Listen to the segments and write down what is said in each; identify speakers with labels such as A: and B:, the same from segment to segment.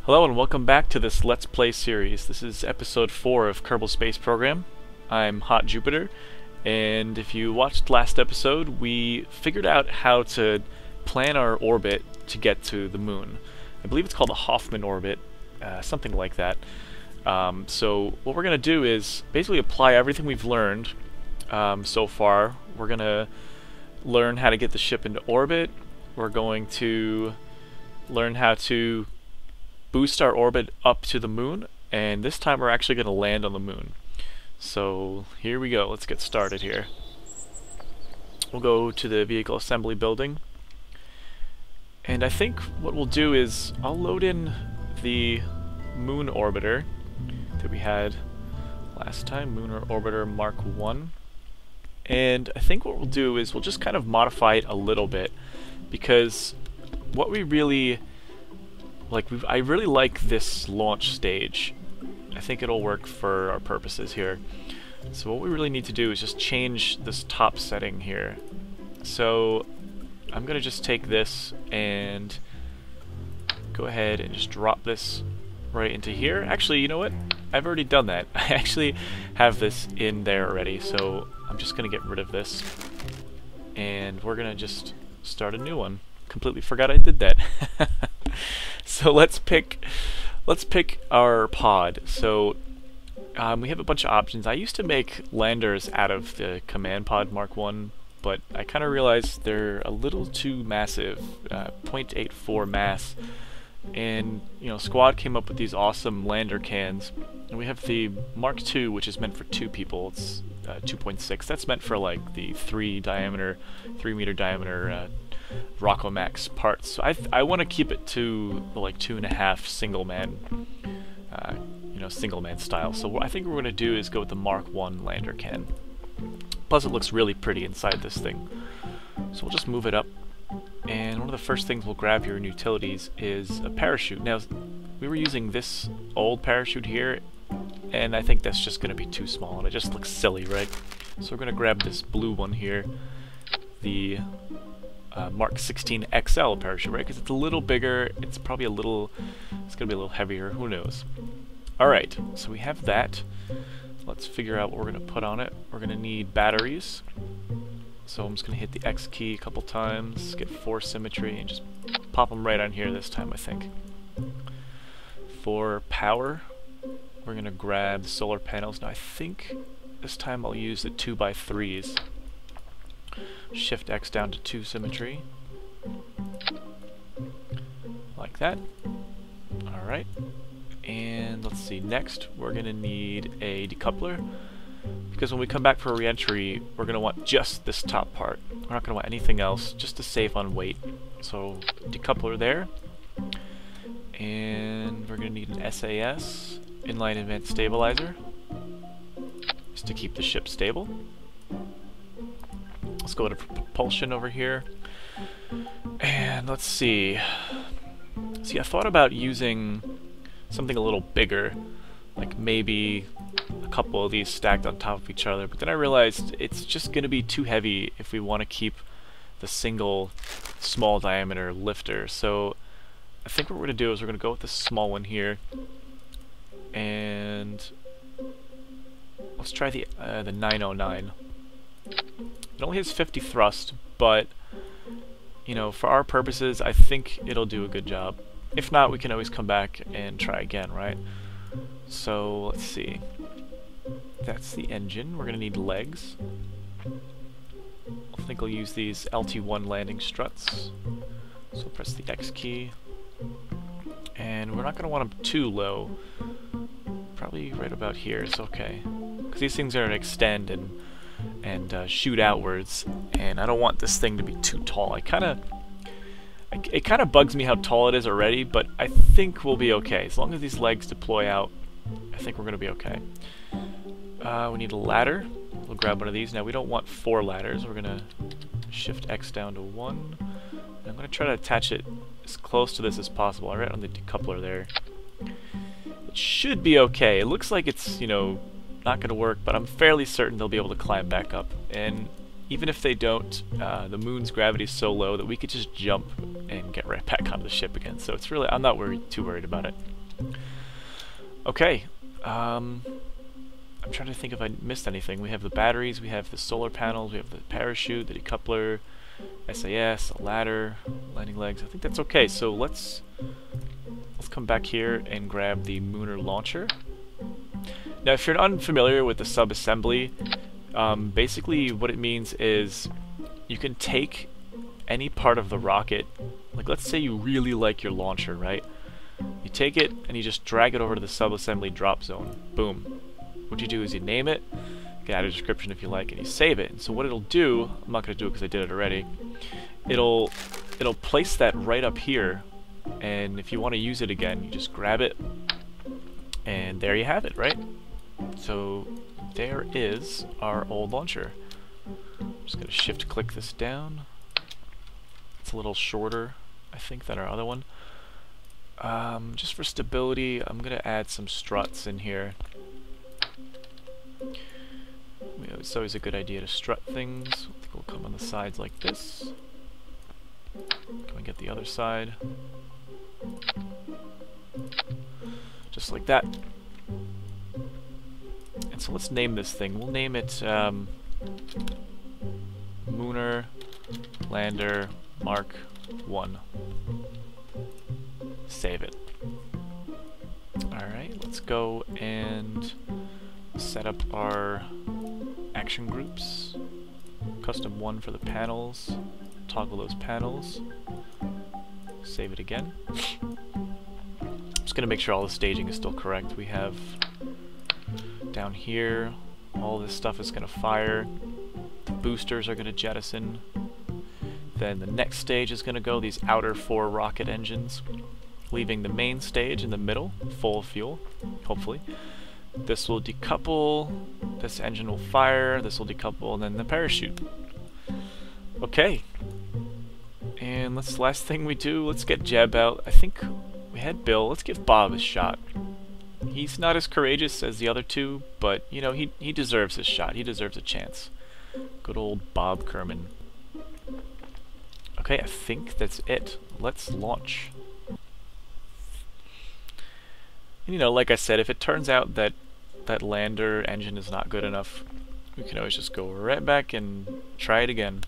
A: Hello and welcome back to this Let's Play series. This is episode 4 of Kerbal Space Program. I'm Hot Jupiter, and if you watched last episode, we figured out how to plan our orbit to get to the moon. I believe it's called the Hoffman orbit, something like that. So what we're going to do is basically apply everything we've learned so far. We're going to learn how to get the ship into orbit. We're going to learn how to boost our orbit up to the moon, and this time we're actually going to land on the moon. So here we go, let's get started here. We'll go to the vehicle assembly building, and I think what we'll do is I'll load in the moon orbiter that we had last time, moon orbiter Mark 1, and I think what we'll do is we'll just kind of modify it a little bit, because what we really I really like this launch stage. I think it'll work for our purposes here. So what we really need to do is just change this top setting here. So I'm gonna just take this and go ahead and just drop this right into here. Actually, you know what? I've already done that. I actually have this in there already, so I'm just gonna get rid of this. And we're gonna just start a new one. Completely forgot I did that. So let's pick our pod. So we have a bunch of options. I used to make landers out of the command pod Mark 1, but I kind of realized they're a little too massive, 0.84 mass. And Squad came up with these awesome lander cans. And we have the Mark 2, which is meant for 2 people. It's 2.6. That's meant for like the 3 meter diameter Rocco Max parts. So I want to keep it to the like 2.5 single man, single man style. So what I think we're going to do is go with the Mark 1 lander can. Plus, it looks really pretty inside this thing. So we'll just move it up. And one of the first things we'll grab here in utilities is a parachute. Now, we were using this old parachute here, and I think that's just going to be too small, and it just looks silly, right? So we're going to grab this blue one here, the Mark 16 XL parachute, right? Because it's a little bigger, it's probably it's going to be a little heavier, who knows. Alright, so we have that. Let's figure out what we're going to put on it. We're going to need batteries. So I'm just going to hit the X key a couple times, get force symmetry, and just pop them right on here this time, I think. For power, we're going to grab solar panels. Now I think this time I'll use the 2x3s. Shift X down to 2 symmetry. Like that. Alright. And let's see, next we're going to need a decoupler. Because when we come back for re-entry, we're going to want just this top part. We're not going to want anything else, just to save on weight. So, decoupler there. And we're going to need an SAS, inline advanced stabilizer, just to keep the ship stable. Let's go to propulsion over here. And let's see. See, I thought about using something a little bigger, like maybe a couple of these stacked on top of each other, but then I realized it's just going to be too heavy if we want to keep the single small diameter lifter. So I think what we're going to do is we're going to go with this small one here, and let's try the 909. It only has 50 thrust, but for our purposes, I think it'll do a good job. If not, we can always come back and try again, right? So let's see. That's the engine. We're gonna need legs. I think I'll use these LT1 landing struts. So press the X key, and we're not gonna want them too low. Probably right about here is okay, because these things are gonna extend and shoot outwards, and I don't want this thing to be too tall. It kind of bugs me how tall it is already, but I think we'll be okay. As long as these legs deploy out, I think we're going to be okay. We need a ladder. We'll grab one of these. Now, we don't want 4 ladders. We're going to shift X down to 1. And I'm going to try to attach it as close to this as possible, right on the decoupler there. It should be okay. It looks like it's, not going to work, but I'm fairly certain they'll be able to climb back up. And, even if they don't, the moon's gravity is so low that we could just jump and get right back onto the ship again. So it's really, I'm not too worried about it. Okay, I'm trying to think if I missed anything. We have the batteries, we have the solar panels, we have the parachute, the decoupler, SAS, a ladder, landing legs. I think that's okay. So let's come back here and grab the Mooner launcher. Now, if you're unfamiliar with the sub-assembly, basically what it means is you can take any part of the rocket, like let's say you really like your launcher, right? You take it and you just drag it over to the sub-assembly drop zone. Boom. What you do is you name it, you can add a description if you like, and you save it. And so what it'll do, I'm not going to do it because I did it already, it'll place that right up here, and if you want to use it again, you just grab it, and there you have it, right? So there is our old launcher. I'm just going to shift click this down. It's a little shorter, I think, than our other one. Just for stability, I'm going to add some struts in here. It's always a good idea to strut things. I think we'll come on the sides like this. Can we get the other side? Just like that. And so let's name this thing. We'll name it Mooner Lander Mark 1. Save it. Alright, let's go and set up our action groups. Custom 1 for the panels. Toggle those panels. Save it again. Just gonna make sure all the staging is still correct. We have down here, all this stuff is gonna fire. The boosters are gonna jettison. Then the next stage is gonna go these outer 4 rocket engines, leaving the main stage in the middle, full of fuel, hopefully. This will decouple, this engine will fire, this will decouple, and then the parachute. Okay. And last thing we do, let's get Jeb out. I think we had Bill. Let's give Bob a shot. He's not as courageous as the other two, but, you know, he deserves his shot. He deserves a chance. Good old Bob Kerman. Okay, I think that's it. Let's launch. And, you know, like I said, if it turns out that that lander engine is not good enough, we can always just go right back and try it again.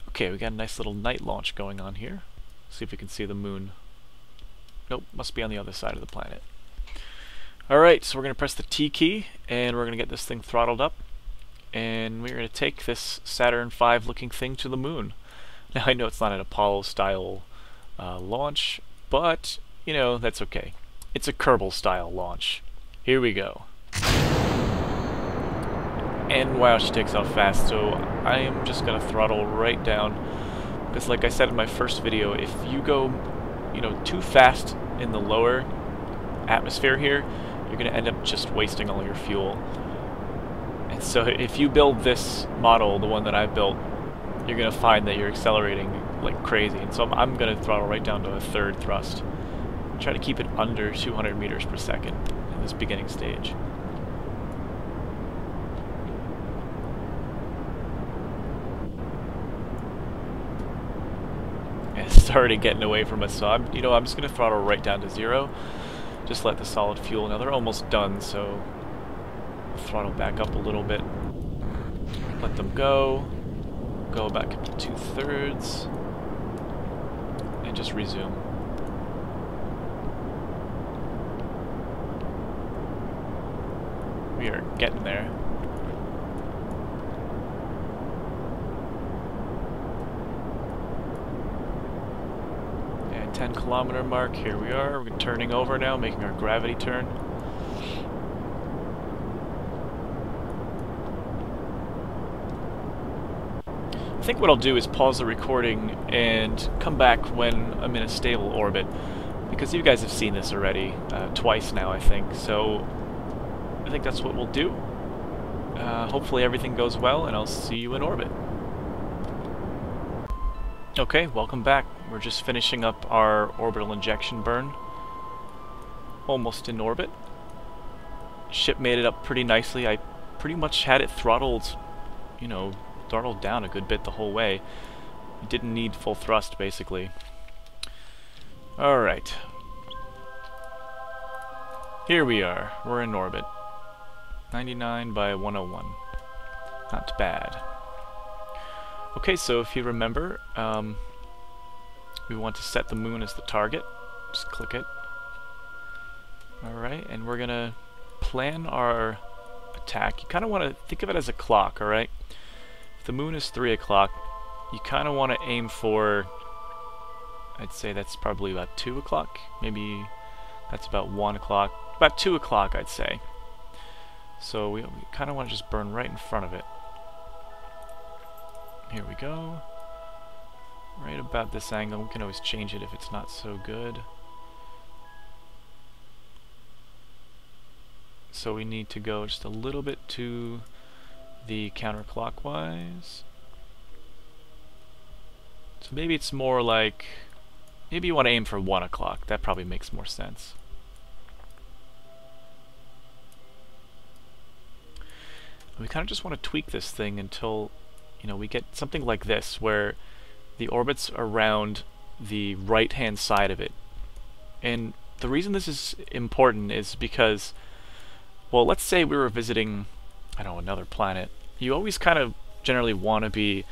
A: Okay, we got a nice little night launch going on here. See if we can see the moon. Nope, must be on the other side of the planet. Alright, so we're going to press the T key, and we're going to get this thing throttled up, and we're going to take this Saturn V looking thing to the moon. Now, I know it's not an Apollo-style launch, but, you know, that's okay. It's a Kerbal-style launch. Here we go. And wow, she takes off fast, so I am just going to throttle right down, because like I said in my first video, if you go, you know, too fast in the lower atmosphere here, you're going to end up just wasting all your fuel. And so if you build this model, the one that I built, you're going to find that you're accelerating like crazy. And so I'm going to throttle right down to a third thrust. Try to keep it under 200 meters per second in this beginning stage. And it's already getting away from us, so I'm just going to throttle right down to 0. Just let the solid fuel. Now they're almost done, so throttle back up a little bit. Let them go. Go back up to 2/3. And just resume. We are getting there. And 10-kilometer mark, here we are. We're turning over now, making our gravity turn. I think what I'll do is pause the recording and come back when I'm in a stable orbit, because you guys have seen this already twice now, I think. So I think that's what we'll do. Hopefully everything goes well, and I'll see you in orbit. Okay, welcome back. We're just finishing up our orbital injection burn. Almost in orbit. ship made it up pretty nicely. I pretty much had it throttled, you know, throttled down a good bit the whole way. It didn't need full thrust, basically. Alright. Here we are. We're in orbit. 99 by 101. Not bad. Okay, so if you remember, we want to set the moon as the target. Just click it. Alright, and we're gonna plan our attack. You kind of want to think of it as a clock, alright? If the moon is 3 o'clock, you kind of want to aim for, I'd say that's probably about 2 o'clock. Maybe that's about 1 o'clock. About 2 o'clock, I'd say. So we kind of want to just burn right in front of it. Here we go. Right about this angle. We can always change it if it's not so good. So we need to go just a little bit to the counterclockwise. So maybe it's more like, maybe you want to aim for 1 o'clock. That probably makes more sense. We kind of just want to tweak this thing until, you know, we get something like this, where the orbit's around the right-hand side of it. And the reason this is important is because, well, let's say we were visiting, I don't know, another planet. You always kind of generally want to be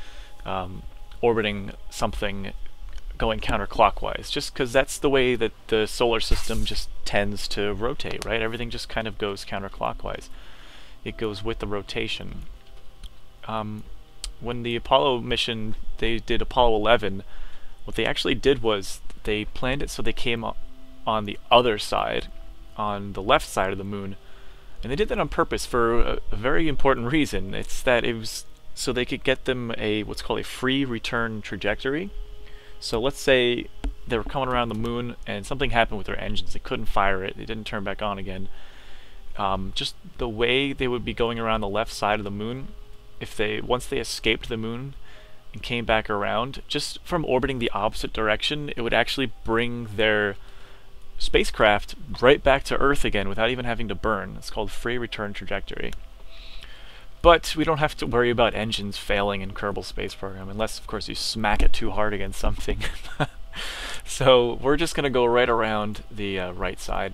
A: orbiting something going counterclockwise, just because that's the way that the solar system just tends to rotate, right? Everything just kind of goes counterclockwise. It goes with the rotation. When the Apollo mission, they did Apollo 11, what they actually did was they planned it so they came on the other side, on the left side of the moon. And they did that on purpose for a very important reason. It's that it was so they could get them a what's called a free return trajectory. So let's say they were coming around the moon and something happened with their engines. They couldn't fire it. They didn't turn back on again. Just the way they would be going around the left side of the moon, once they escaped the moon and came back around, just from orbiting the opposite direction, it would actually bring their spacecraft right back to Earth again without even having to burn. It's called free return trajectory. But we don't have to worry about engines failing in Kerbal Space Program, unless, of course, you smack it too hard against something. So we're just going to go right around the right side.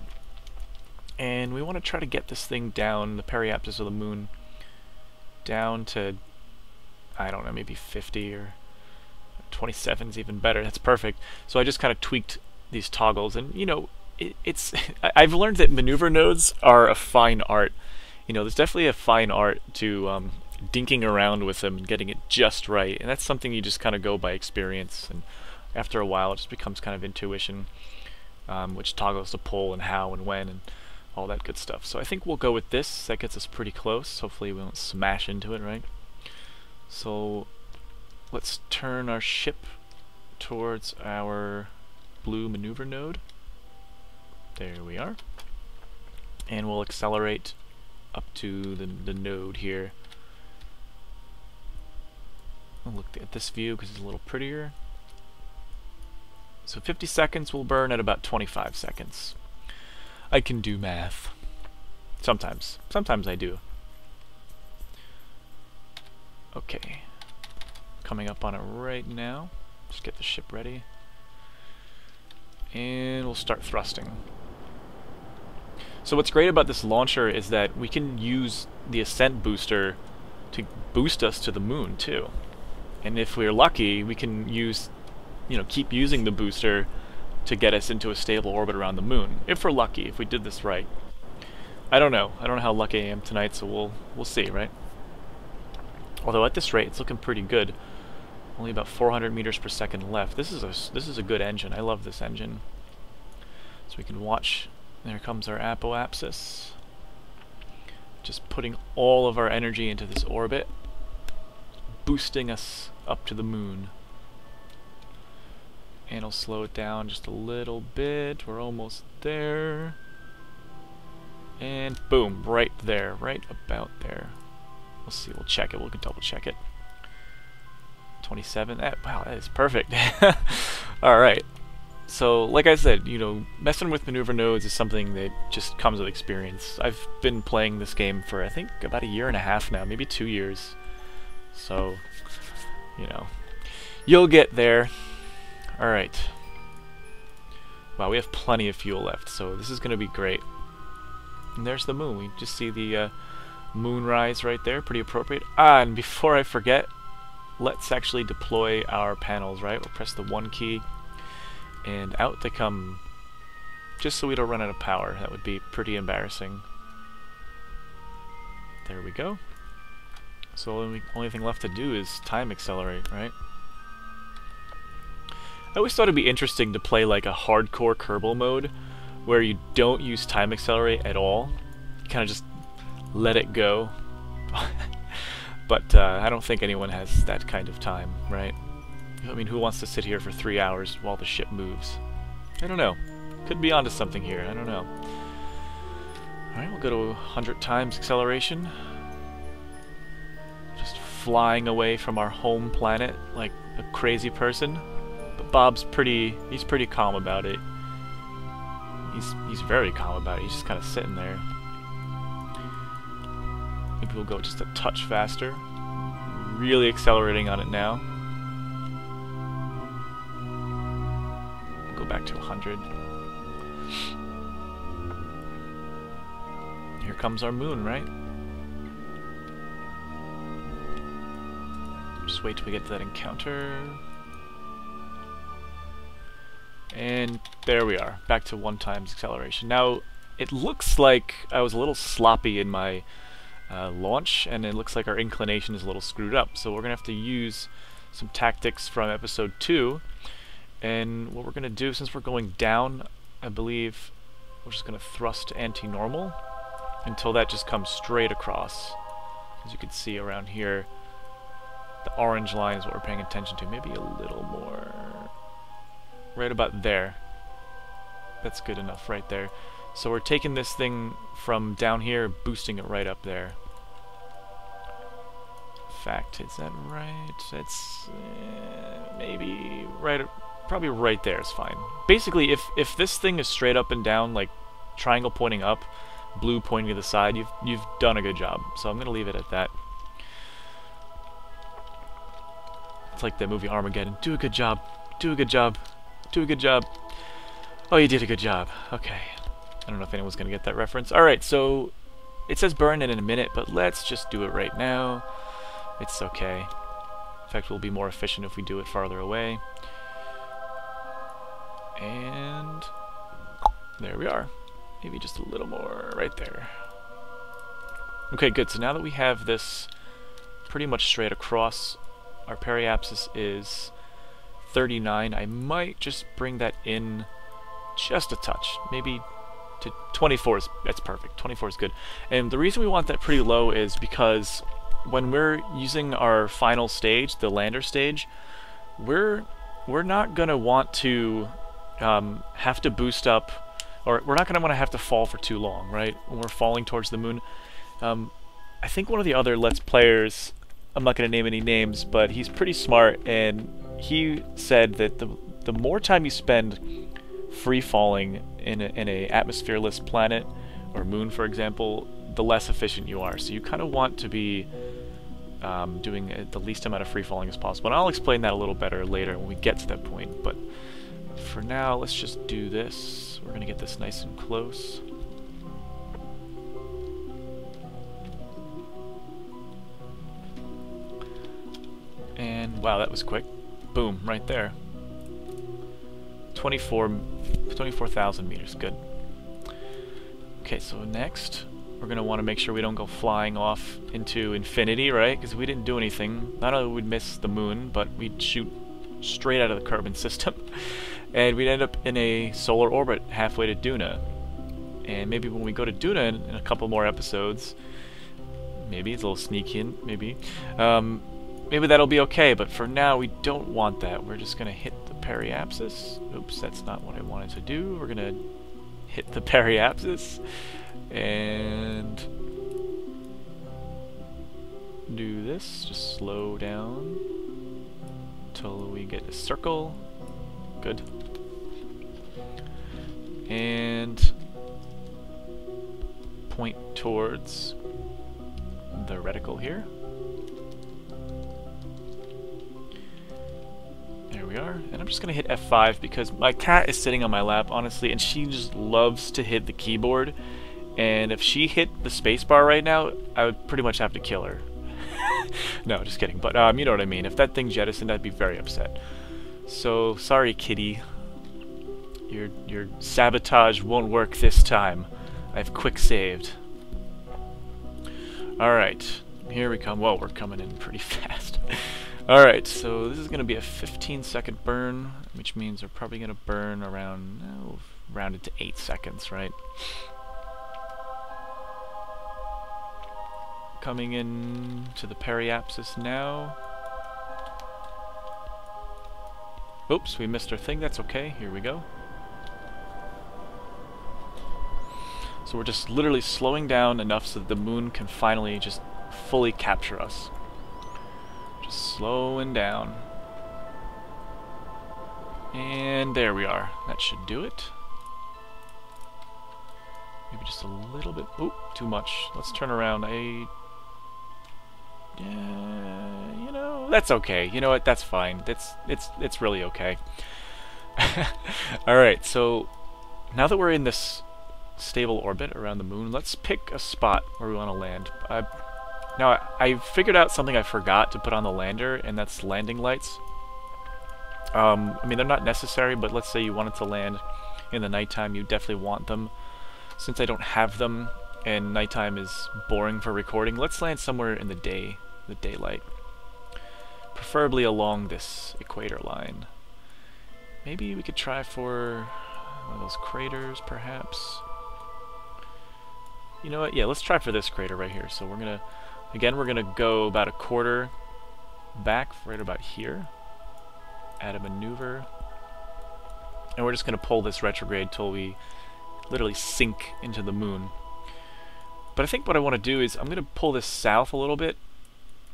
A: And we want to try to get this thing down, the periapsis of the moon, down to, I don't know, maybe 50 or 27 is even better. That's perfect. So I just kind of tweaked these toggles, and you know, it's I've learned that maneuver nodes are a fine art. You know, there's definitely a fine art to dinking around with them and getting it just right, and that's something you just kind of go by experience, and after a while it just becomes kind of intuition, which toggles to pull and how and when and all that good stuff. So I think we'll go with this. That gets us pretty close. Hopefully we won't smash into it, right? So let's turn our ship towards our blue maneuver node. There we are. And we'll accelerate up to the node here. I'll look at this view because it's a little prettier. So 50 seconds will burn at about 25 seconds. I can do math. Sometimes. Sometimes I do. Okay. Coming up on it right now. Just get the ship ready. And we'll start thrusting. So what's great about this launcher is that we can use the ascent booster to boost us to the moon too. And if we're lucky, we can use, you know, keep using the booster to get us into a stable orbit around the moon. If we're lucky, if we did this right. I don't know. I don't know how lucky I am tonight, so we'll see, right? Although at this rate, it's looking pretty good. Only about 400 meters per second left. This is a good engine. I love this engine. So we can watch. There comes our apoapsis. Just putting all of our energy into this orbit, boosting us up to the moon. And I'll slow it down just a little bit. We're almost there. And boom, right there, right about there. We'll see, we'll check it, we'll double check it. 27, wow, that is perfect. Alright, So, like I said, you know, messing with maneuver nodes is something that just comes with experience. I've been playing this game for, I think, about a year and a half now, maybe 2 years. So, you know, you'll get there. Alright. Wow, we have plenty of fuel left, so this is going to be great. And there's the moon. We just see the moonrise right there. Pretty appropriate. Ah, and before I forget, let's actually deploy our panels, right? We'll press the 1 key, and out they come. Just so we don't run out of power. That would be pretty embarrassing. There we go. So the only thing left to do is time accelerate, right? I always thought it'd be interesting to play like a hardcore Kerbal mode where you don't use time accelerate at all. You kind of just let it go. But I don't think anyone has that kind of time, right? I mean, who wants to sit here for 3 hours while the ship moves? I don't know. Could be onto something here. I don't know. Alright, we'll go to 100 times acceleration. Just flying away from our home planet like a crazy person. But Bob's he's pretty calm about it. He's very calm about it. He's just kind of sitting there. Maybe we'll go just a touch faster. Really accelerating on it now. Go back to 100. Here comes our moon, right? Just wait till we get to that encounter. And there we are, back to 1 times acceleration. Now, it looks like I was a little sloppy in my launch, and it looks like our inclination is a little screwed up. So we're going to have to use some tactics from episode 2. And what we're going to do, since we're going down, I believe we're just going to thrust anti-normal until that just comes straight across. As you can see around here, the orange line is what we're paying attention to. Maybe a little more. Right about there. That's good enough right there. So we're taking this thing from down here, boosting it right up there. In fact, is that right? That's maybe right, probably right there is fine. Basically, if this thing is straight up and down, like triangle pointing up, blue pointing to the side, you've done a good job. So I'm gonna leave it at that. It's like the movie Armageddon. Do a good job. Do a good job. Do a good job. Oh, you did a good job. Okay. I don't know if anyone's going to get that reference. Alright, so it says burn it in a minute, but let's just do it right now. It's okay. In fact, we'll be more efficient if we do it farther away. And there we are. Maybe just a little more right there. Okay, good. So now that we have this pretty much straight across, our periapsis is 39. I might just bring that in just a touch, maybe to 24. That's perfect. 24 is good. And the reason we want that pretty low is because when we're using our final stage, the lander stage, we're not gonna want to have to boost up, or we're not gonna want to have to fall for too long, right? When we're falling towards the moon. I think one of the other Let's Players, I'm not gonna name any names, but he's pretty smart, and he said that the more time you spend free falling in a atmosphereless planet or moon, for example, the less efficient you are. So you kind of want to be doing the least amount of free falling as possible. And I'll explain that a little better later when we get to that point. But for now, let's just do this. We're gonna get this nice and close. And wow, that was quick. Boom, right there. 24,000 meters, good. Okay, so next, we're going to want to make sure we don't go flying off into infinity, right? Because we didn't do anything. Not only would we miss the moon, but we'd shoot straight out of the Kerbal system. And we'd end up in a solar orbit halfway to Duna. And maybe when we go to Duna in a couple more episodes, maybe, it's a little sneak hint, maybe, maybe that'll be okay, but for now we don't want that. We're just going to hit the periapsis. Oops, that's not what I wanted to do. We're going to hit the periapsis and do this. Just slow down until we get a circle. Good. and point towards the reticle here. There we are, and I'm just gonna hit F5 because my cat is sitting on my lap, honestly, and she just loves to hit the keyboard, and if she hit the spacebar right now, I would pretty much have to kill her. No, just kidding, but you know what I mean. If that thing jettisoned, I'd be very upset. So, sorry kitty. Your sabotage won't work this time. I've quick saved. Alright, here we come. Well, we're coming in pretty fast. Alright, so this is going to be a 15-second burn, which means we're probably going to burn around, rounded to 8 seconds, right? Coming in to the periapsis now. Oops, we missed our thing. That's okay. Here we go. So we're just literally slowing down enough so that the moon can finally just fully capture us. Just slowing down. And there we are. That should do it. Maybe just a little bit. Oop, too much. Let's turn around. You know, that's okay. You know what? That's fine. It's really okay. All right. So now that we're in this stable orbit around the moon, let's pick a spot where we want to land. Now, I figured out something I forgot to put on the lander, and that's landing lights. I mean, they're not necessary, but let's say you wanted to land in the nighttime, you definitely want them. Since I don't have them, and nighttime is boring for recording, let's land somewhere in the daylight. Preferably along this equator line. Maybe we could try for one of those craters, perhaps. You know what? Yeah, let's try for this crater right here. So we're gonna, again, we're gonna go about a quarter back, right about here. Add a maneuver, and we're just gonna pull this retrograde till we literally sink into the moon. But I think what I want to do is I'm gonna pull this south a little bit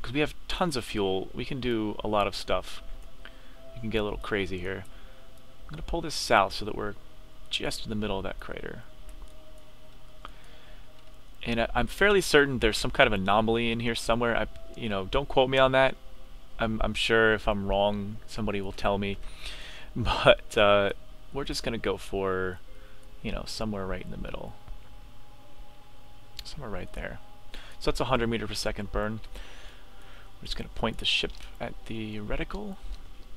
A: because we have tons of fuel. We can do a lot of stuff. We can get a little crazy here. I'm gonna pull this south so that we're just in the middle of that crater. And I'm fairly certain there's some kind of anomaly in here somewhere. You know, don't quote me on that. I'm sure if I'm wrong, somebody will tell me. But we're just gonna go for, you know, somewhere right in the middle. Somewhere right there. So that's a 100 meter per second burn. We're just gonna point the ship at the reticule.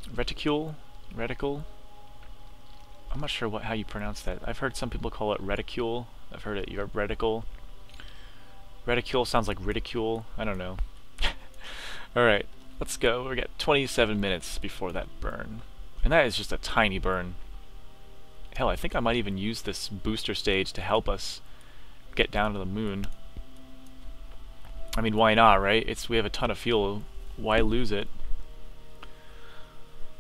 A: I'm not sure how you pronounce that. I've heard some people call it reticule. I've heard it your reticle. Reticule sounds like ridicule. I don't know. Alright, let's go. We got 27 minutes before that burn. And that is just a tiny burn. Hell, I think I might even use this booster stage to help us get down to the moon. I mean, why not, right? We have a ton of fuel. Why lose it?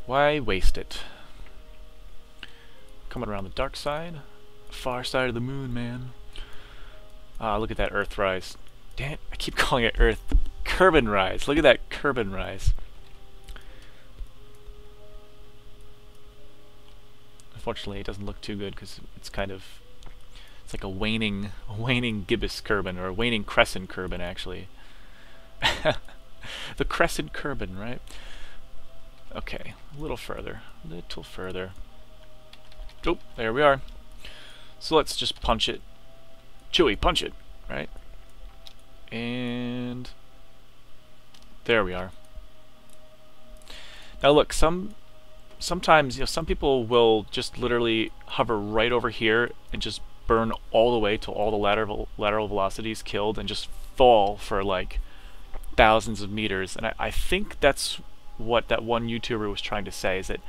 A: Why waste it? Coming around the dark side. Far side of the moon, man. Ah, look at that Earth rise. Damn it, I keep calling it Earth. Kerbal rise. Look at that Kerbal rise. Unfortunately, it doesn't look too good because it's kind of, it's like a waning gibbous Kerbal, or a waning crescent Kerbal, actually. The crescent Kerbal, right? Okay, a little further. Oh, there we are. So let's just punch it. Chewie, punch it, right? And there we are. Now look, sometimes, you know, some people will just literally hover right over here and just burn all the way till all the lateral velocities killed and just fall for like thousands of meters. And I think that's what that one YouTuber was trying to say, is that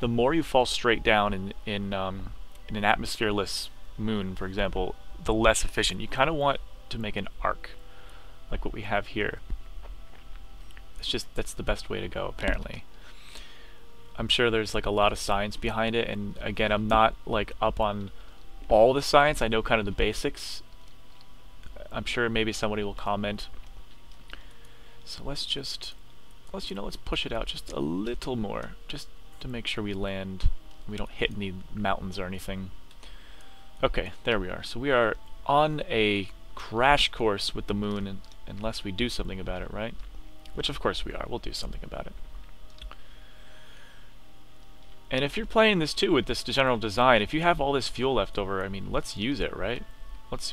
A: the more you fall straight down in an atmosphereless moon, for example, the less efficient. You kind of want to make an arc, like what we have here. That's the best way to go, apparently. I'm sure there's like a lot of science behind it, and again, I'm not like up on all the science. I know kind of the basics. I'm sure maybe somebody will comment. So let's push it out just a little more, just to make sure we land, we don't hit any mountains or anything. Okay, there we are. So we are on a crash course with the moon, unless we do something about it, right? Which of course we are. We'll do something about it. And if you're playing this too with this general design, if you have all this fuel left over, I mean, let's use it, right?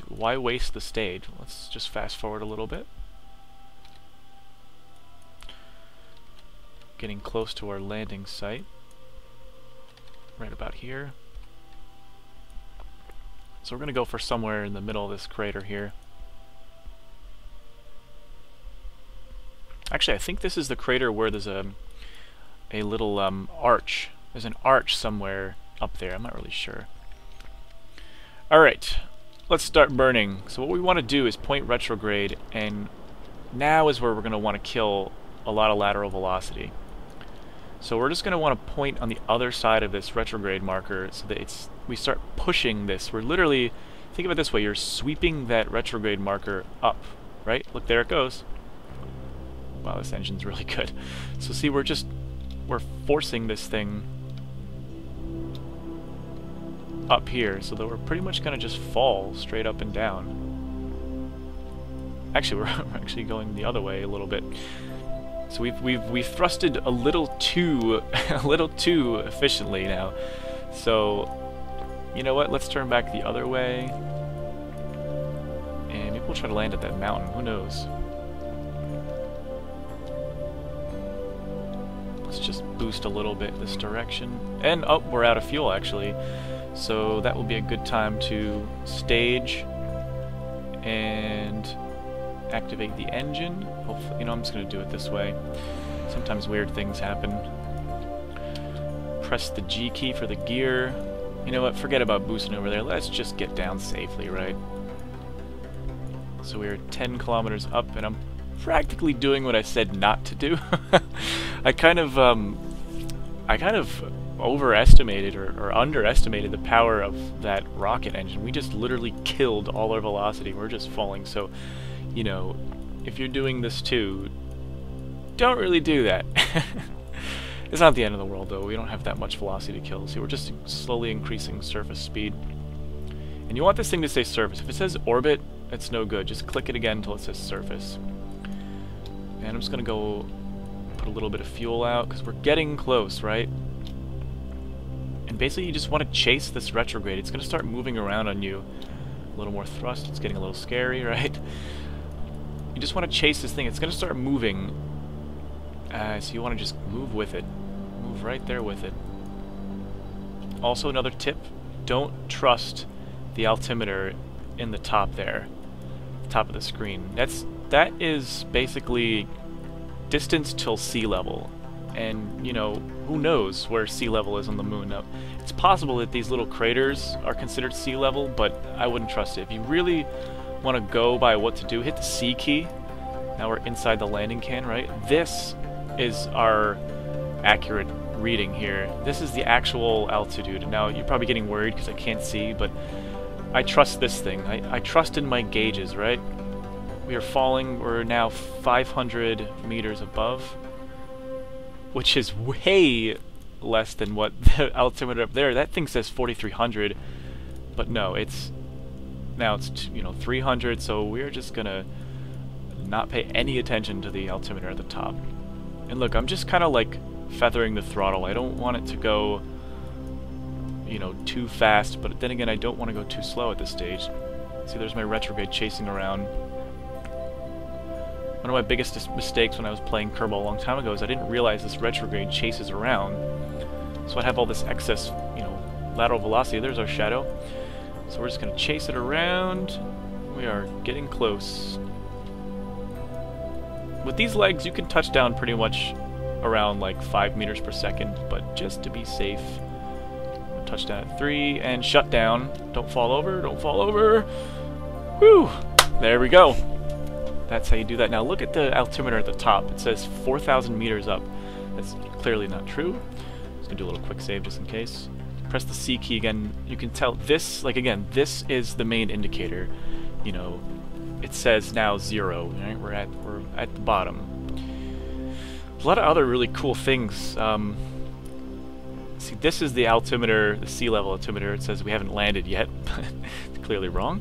A: Why waste the stage? Let's just fast forward a little bit. Getting close to our landing site. Right about here. So we're going to go for somewhere in the middle of this crater here. Actually, I think this is the crater where there's a little arch. There's an arch somewhere up there. I'm not really sure. Alright, let's start burning. So what we want to do is point retrograde, and now is where we're going to want to kill a lot of lateral velocity. So we're just going to want to point on the other side of this retrograde marker so that we start pushing this. We're literally, think of it this way, you're sweeping that retrograde marker up, right? Look, there it goes. Wow, this engine's really good. So see, we're forcing this thing up here so that we're pretty much going to just fall straight up and down. Actually, we're actually going the other way a little bit. So we've thrusted a little too efficiently now. So you know what? Let's turn back the other way, and maybe we'll try to land at that mountain. Who knows? Let's just boost a little bit this direction. And oh, we're out of fuel actually. So that will be a good time to stage and activate the engine. Hopefully, you know, I'm just going to do it this way. Sometimes weird things happen. Press the G key for the gear. You know what? Forget about boosting over there. Let's just get down safely, right? So we're 10 kilometers up, and I'm practically doing what I said not to do. I kind of overestimated or underestimated the power of that rocket engine. We just literally killed all our velocity. We're just falling. So, you know, if you're doing this too, don't really do that. It's not the end of the world, though. We don't have that much velocity to kill. See, we're just slowly increasing surface speed. And you want this thing to say surface. If it says orbit, it's no good. Just click it again until it says surface. And I'm just going to go put a little bit of fuel out, because we're getting close, right? And basically you just want to chase this retrograde. It's going to start moving around on you. A little more thrust. It's getting a little scary, right? You just want to chase this thing. It's going to start moving. So you want to just move with it. Move right there with it. Also, another tip. Don't trust the altimeter in the top there. Top of the screen. That is basically distance till sea level. And, you know, who knows where sea level is on the moon. Now, it's possible that these little craters are considered sea level, but I wouldn't trust it. If you really want to go by what to do, hit the C key. Now we're inside the landing can, right? This is our accurate reading here. This is the actual altitude. Now, you're probably getting worried because I can't see, but I trust this thing. I trust in my gauges, right? We are falling. We're now 500 meters above, which is way less than what the altimeter up there. That thing says 4,300, but no, now it's you know 300. So we're just gonna not pay any attention to the altimeter at the top. And look, I'm just kind of like feathering the throttle. I don't want it to go, you know, too fast, but then again, I don't want to go too slow at this stage. See, there's my retrograde chasing around. One of my biggest mistakes when I was playing Kerbal a long time ago is I didn't realize this retrograde chases around. So I'd have all this excess, you know, lateral velocity. There's our shadow. So we're just going to chase it around. We are getting close. With these legs, you can touch down pretty much around like 5 meters per second, but just to be safe, touchdown at 3 and shut down. Don't fall over, don't fall over. Whew! There we go. That's how you do that. Now look at the altimeter at the top. It says 4,000 meters up. That's clearly not true. Just gonna do a little quick save just in case. Press the C key again. You can tell this, like again, this is the main indicator. You know, it says now 0. Right? We're at the bottom. A lot of other really cool things. See, this is the altimeter, the sea level altimeter. It says we haven't landed yet, but it's clearly wrong.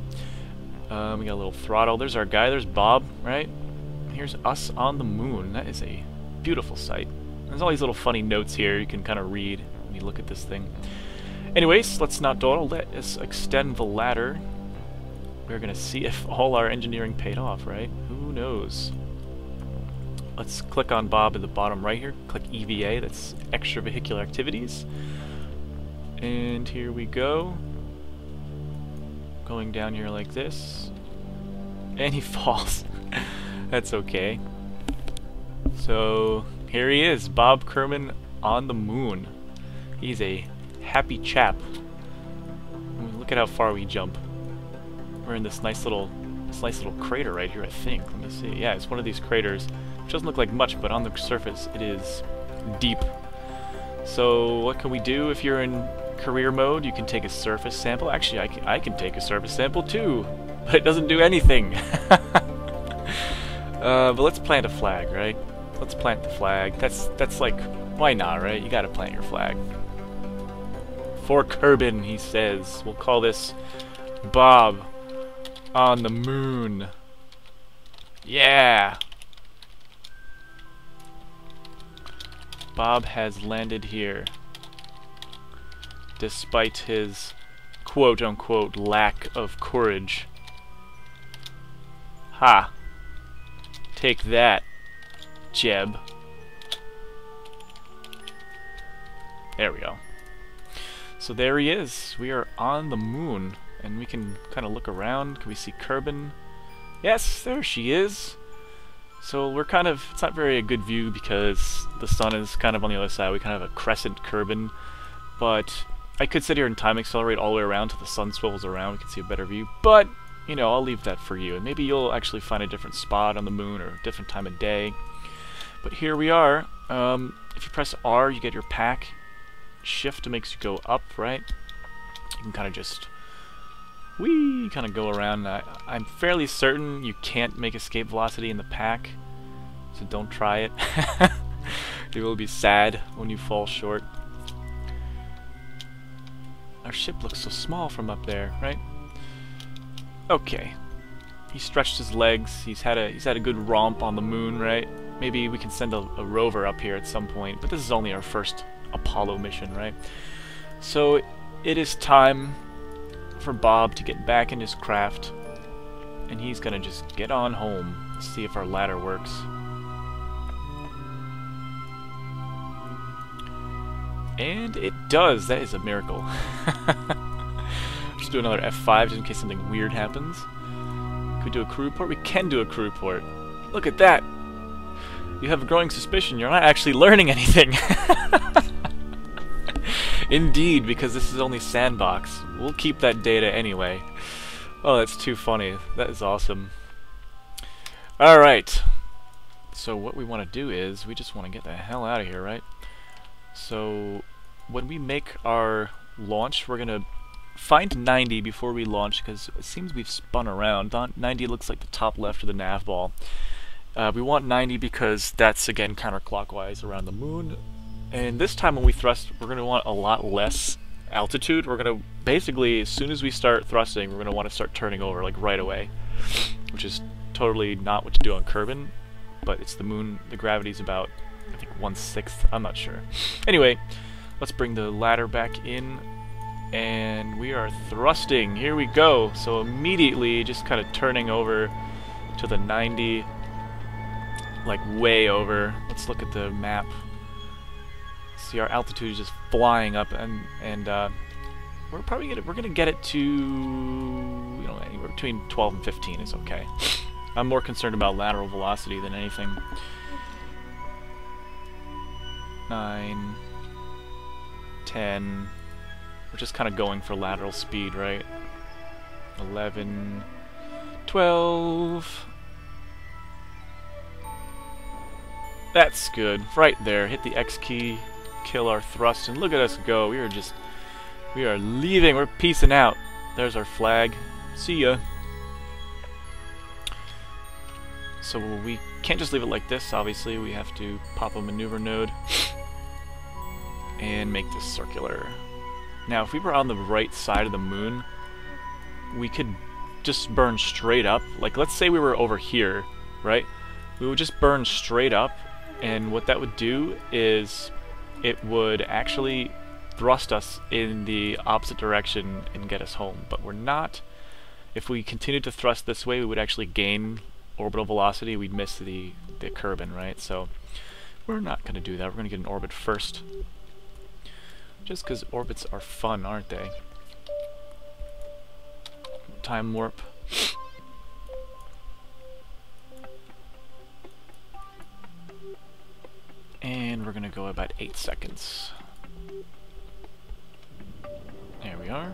A: We got a little throttle. There's our guy. There's Bob, right? Here's us on the moon. That is a beautiful sight. There's all these little funny notes here you can kind of read when you look at this thing. Anyways, let's not dawdle. Let us extend the ladder. We're going to see if all our engineering paid off, right? Who knows? Let's click on Bob at the bottom right here. Click EVA, that's extravehicular activities. And here we go. Going down here like this. And he falls. That's okay. So, here he is, Bob Kerman on the moon. He's a happy chap. I mean, look at how far we jump. We're in this nice little crater right here, I think. Let me see. Yeah, it's one of these craters. Which doesn't look like much, but on the surface it is deep. So what can we do if you're in career mode? You can take a surface sample. Actually, I can take a surface sample too, but it doesn't do anything. But let's plant a flag, right? Let's plant the flag. That's like, why not, right? You gotta plant your flag. For Kerbal, he says. We'll call this Bob on the moon. Yeah! Bob has landed here, despite his quote-unquote lack of courage. Ha! Take that, Jeb. There we go. So there he is. We are on the moon, and we can kind of look around. Can we see Kerbal? Yes, there she is. So we're kind of, it's not very a good view because the sun is kind of on the other side. We kind of have a crescent Kerbal, but I could sit here and time accelerate all the way around till the sun swivels around. We can see a better view, but, you know, I'll leave that for you. And maybe you'll actually find a different spot on the moon or a different time of day. But here we are. If you press R, you get your pack. Shift makes you go up, right? You can kind of just kind of go around. I'm fairly certain you can't make escape velocity in the pack, so don't try it. You will be sad when you fall short. Our ship looks so small from up there, right? Okay. He stretched his legs. He's had a good romp on the moon, right? Maybe we can send a rover up here at some point, but this is only our first Apollo mission, right? So it is time for Bob to get back in his craft, and he's gonna just get on home, see if our ladder works. And it does. That is a miracle. Just do another F5 just in case something weird happens. Could we do a crew report? We can do a crew report. Look at that. You have a growing suspicion you're not actually learning anything. Indeed, because this is only sandbox. We'll keep that data anyway. Oh, that's too funny. That is awesome. Alright. So what we want to do is, we just want to get the hell out of here, right? So when we make our launch, we're going to find 90 before we launch, because it seems we've spun around. 90 looks like the top left of the nav ball. We want 90 because that's, again, counterclockwise around the moon. And this time when we thrust, we're going to want a lot less altitude. We're going to, basically, as soon as we start thrusting, we're going to want to start turning over, like, right away. Which is totally not what you do on Kerbal, but it's the moon. The gravity's about, I think, 1/6. I'm not sure. Anyway, let's bring the ladder back in, and we are thrusting. Here we go. So immediately, just kind of turning over to the 90, like way over. Let's look at the map. See, our altitude is just flying up, and we're gonna get it to, you know, anywhere between 12 and 15 is okay. I'm more concerned about lateral velocity than anything. 9, 10. We're just kind of going for lateral speed, right? 11, 12. That's good. Right there. Hit the X key, kill our thrust, and look at us go. We are leaving. We're peacing out. There's our flag. See ya. So we can't just leave it like this, obviously. We have to pop a maneuver node. and make this circular. Now, if we were on the right side of the moon, we could just burn straight up. Like, let's say we were over here, right? We would just burn straight up, and what that would do is it would actually thrust us in the opposite direction and get us home. But we're not. If we continued to thrust this way, we would actually gain orbital velocity. We'd miss the Kerbin, right? So we're not going to do that. We're going to get an orbit first. Just because orbits are fun, aren't they? Time warp. And we're going to go about 8 seconds. There we are.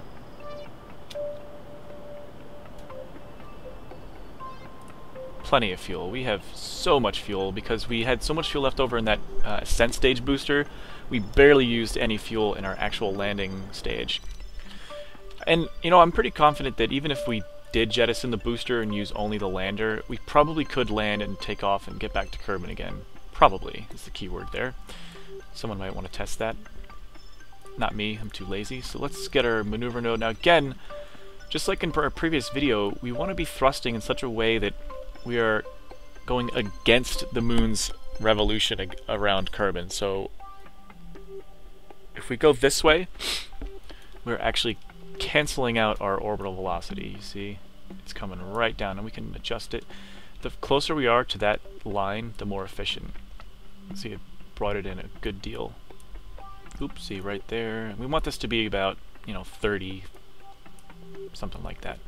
A: Plenty of fuel. We have so much fuel because we had so much fuel left over in that ascent stage booster. We barely used any fuel in our actual landing stage. And, you know, I'm pretty confident that even if we did jettison the booster and use only the lander, we probably could land and take off and get back to Kerbin again. Probably is the key word there. Someone might want to test that. Not me, I'm too lazy. So let's get our maneuver node. Now again, just like in our previous video, we want to be thrusting in such a way that we are going against the moon's revolution around Kerbin. So if we go this way, we're actually canceling out our orbital velocity. You see, it's coming right down, and we can adjust it. The closer we are to that line, the more efficient. See, it brought it in a good deal. Oopsie, right there. We want this to be about, you know, 30, something like that.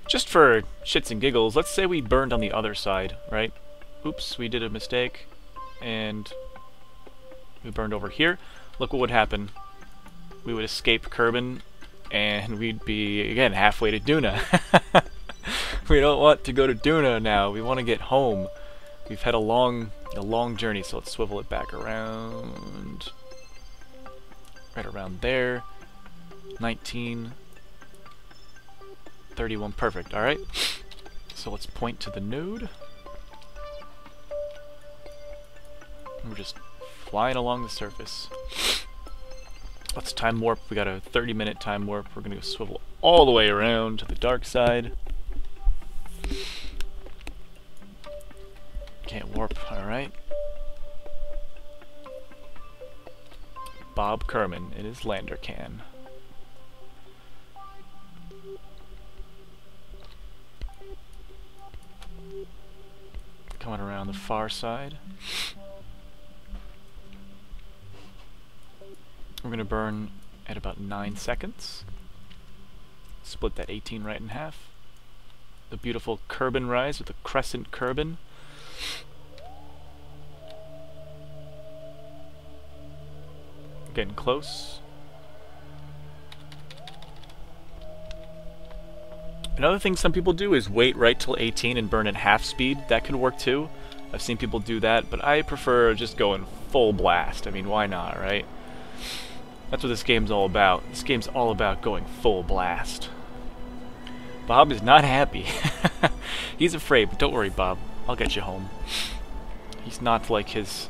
A: Just for shits and giggles, let's say we burned on the other side, right? Oops, we did a mistake, and we burned over here. Look what would happen. We would escape Kerbin, and we'd be, again, halfway to Duna. We don't want to go to Duna now. We want to get home. We've had a long journey, so let's swivel it back around. Right around there. 19. 31. Perfect. Alright. So let's point to the node. And we're just flying along the surface. Let's time warp. We got a 30-minute time warp. We're going to swivel all the way around to the dark side. Can't warp. Alright. Bob Kerman in his lander can. Coming around the far side. We're going to burn at about 9 seconds. Split that 18 right in half. The beautiful Kerbin rise with the crescent Kerbin. Getting close. Another thing some people do is wait right till 18 and burn at half speed. That could work too. I've seen people do that, but I prefer just going full blast. I mean, why not, right? That's what this game's all about. This game's all about going full blast. Bob is not happy. He's afraid, but don't worry, Bob. I'll get you home. He's not like his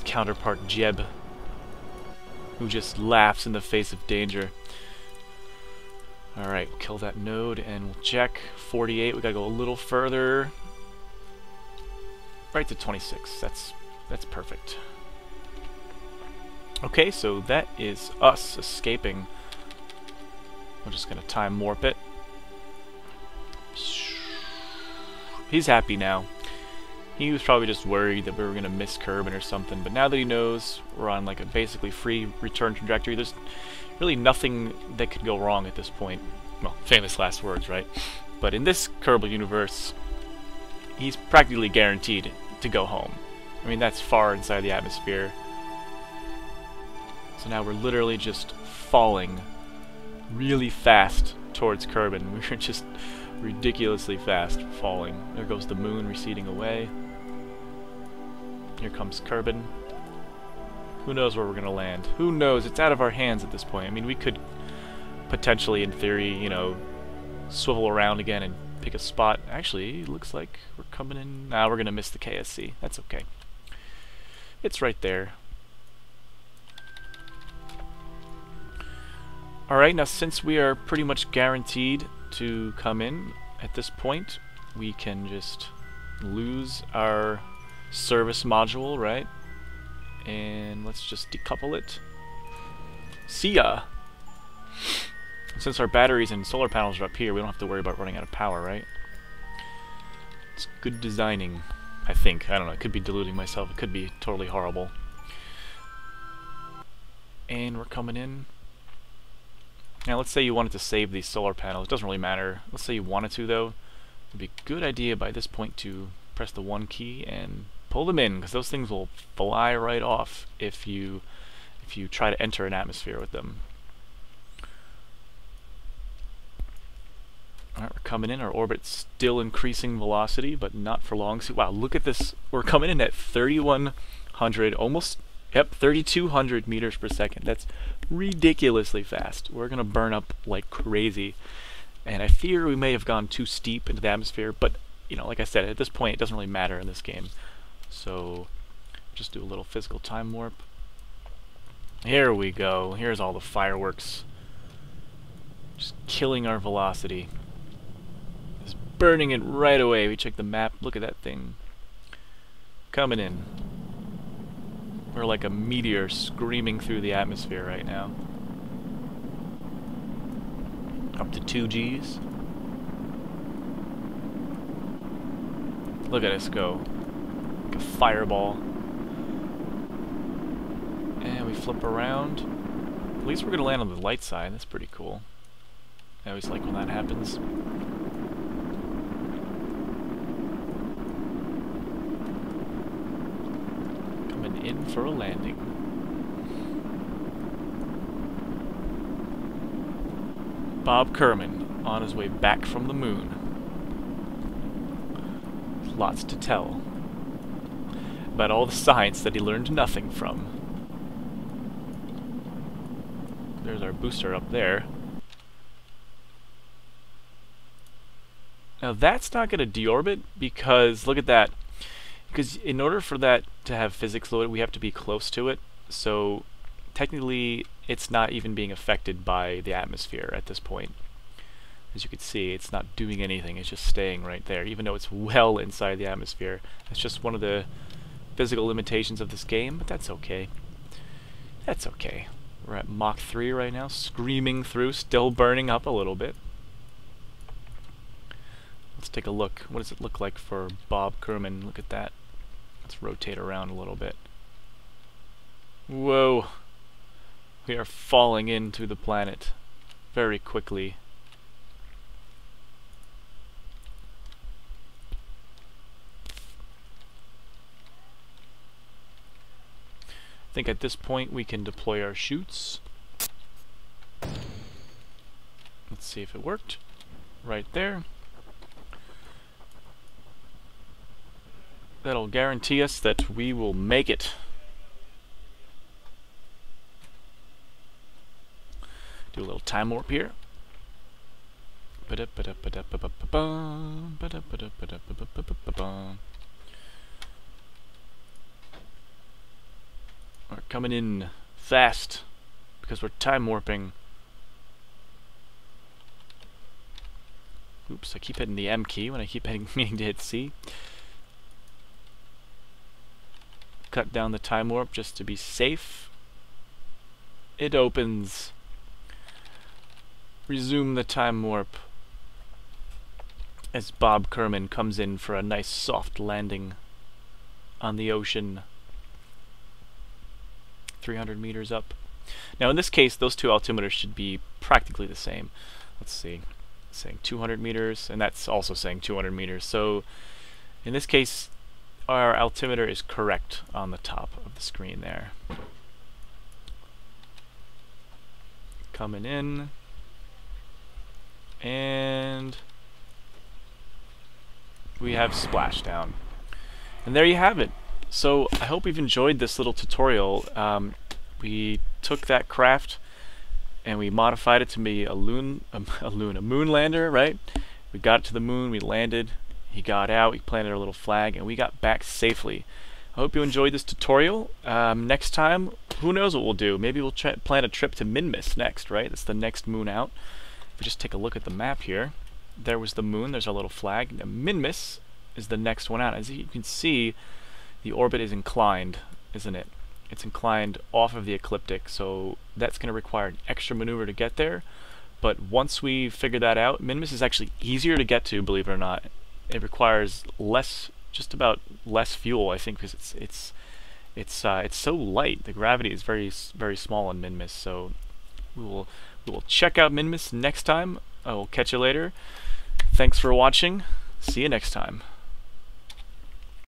A: counterpart, Jeb, who just laughs in the face of danger. Alright, we'll kill that node and we'll check. 48, we gotta go a little further. Right to 26, that's perfect. Okay, so that is us escaping. We're just gonna time warp it. He's happy now. He was probably just worried that we were gonna miss Kerbin or something, but now that he knows we're on like a basically free return trajectory, there's really nothing that could go wrong at this point. Well, famous last words, right? But in this Kerbal universe, he's practically guaranteed to go home. I mean, that's far inside the atmosphere. So now we're literally just falling really fast towards Kerbin. We're just ridiculously fast falling. There goes the moon receding away. Here comes Kerbin. Who knows where we're gonna land? Who knows? It's out of our hands at this point. I mean, we could potentially, in theory, you know, swivel around again and pick a spot. Actually, it looks like we're coming in. Nah, we're gonna miss the KSC. That's okay. It's right there. Alright, now since we are pretty much guaranteed to come in at this point, we can just lose our service module, right? And let's just decouple it. See ya! Since our batteries and solar panels are up here, we don't have to worry about running out of power, right? It's good designing, I think. I don't know, it could be deluding myself, it could be totally horrible. And we're coming in. Now let's say you wanted to save these solar panels, it doesn't really matter. Let's say you wanted to though. It'd be a good idea by this point to press the 1 key and pull them in, because those things will fly right off if you try to enter an atmosphere with them. Alright, we're coming in, our orbit's still increasing velocity, but not for long. See, wow, look at this, we're coming in at 3,100, almost, yep, 3,200 meters per second. That's ridiculously fast. We're gonna burn up like crazy. And I fear we may have gone too steep into the atmosphere, but, you know, like I said, at this point it doesn't really matter in this game. So, just do a little physical time warp. Here we go, here's all the fireworks. Just killing our velocity. Just burning it right away. We check the map, look at that thing. Coming in. We're like a meteor screaming through the atmosphere right now. Up to 2 Gs. Look at us go. Like a fireball. And we flip around. At least we're going to land on the light side. That's pretty cool. I always like when that happens. Coming in for a landing. Bob Kerman on his way back from the moon. Lots to tell about all the science that he learned nothing from. There's our booster up there. Now that's not going to deorbit because, look at that. Because in order for that to have physics loaded, we have to be close to it. So technically it's not even being affected by the atmosphere at this point. As you can see, it's not doing anything, it's just staying right there, even though it's well inside the atmosphere. It's just one of the physical limitations of this game, but that's okay. That's okay. We're at Mach 3 right now, screaming through, still burning up a little bit. Let's take a look. What does it look like for Bob Kerman? Look at that. Let's rotate around a little bit. Whoa! We are falling into the planet very quickly. I think at this point we can deploy our chutes. Let's see if it worked. Right there. That'll guarantee us that we will make it. Do a little time warp here. We're coming in fast because we're time warping. Oops, I keep hitting the M key when I keep meaning to hit C. Cut down the time warp just to be safe. It opens. Resume the time warp as Bob Kerman comes in for a nice soft landing on the ocean. 300 meters up. Now in this case, those two altimeters should be practically the same. Let's see. It's saying 200 meters, and that's also saying 200 meters. So in this case, our altimeter is correct on the top of the screen there. Coming in. And we have splashdown. And there you have it. So I hope you've enjoyed this little tutorial. We took that craft and we modified it to be a moon lander, right? We got it to the moon, we landed, he got out, we planted our little flag, and we got back safely. I hope you enjoyed this tutorial. Next time who knows what we'll do? Maybe we'll plan a trip to Minmus next, right? That's the next moon out. If we just take a look at the map here, there was the moon. There's our little flag. Now, Minmus is the next one out. As you can see, the orbit is inclined, isn't it? It's inclined off of the ecliptic, so that's going to require an extra maneuver to get there. But once we figure that out, Minmus is actually easier to get to, believe it or not. It requires less, just about less fuel, I think, because it's so light. The gravity is very small on Minmus. So we will check out Minmus next time. I will catch you later. Thanks for watching. See you next time.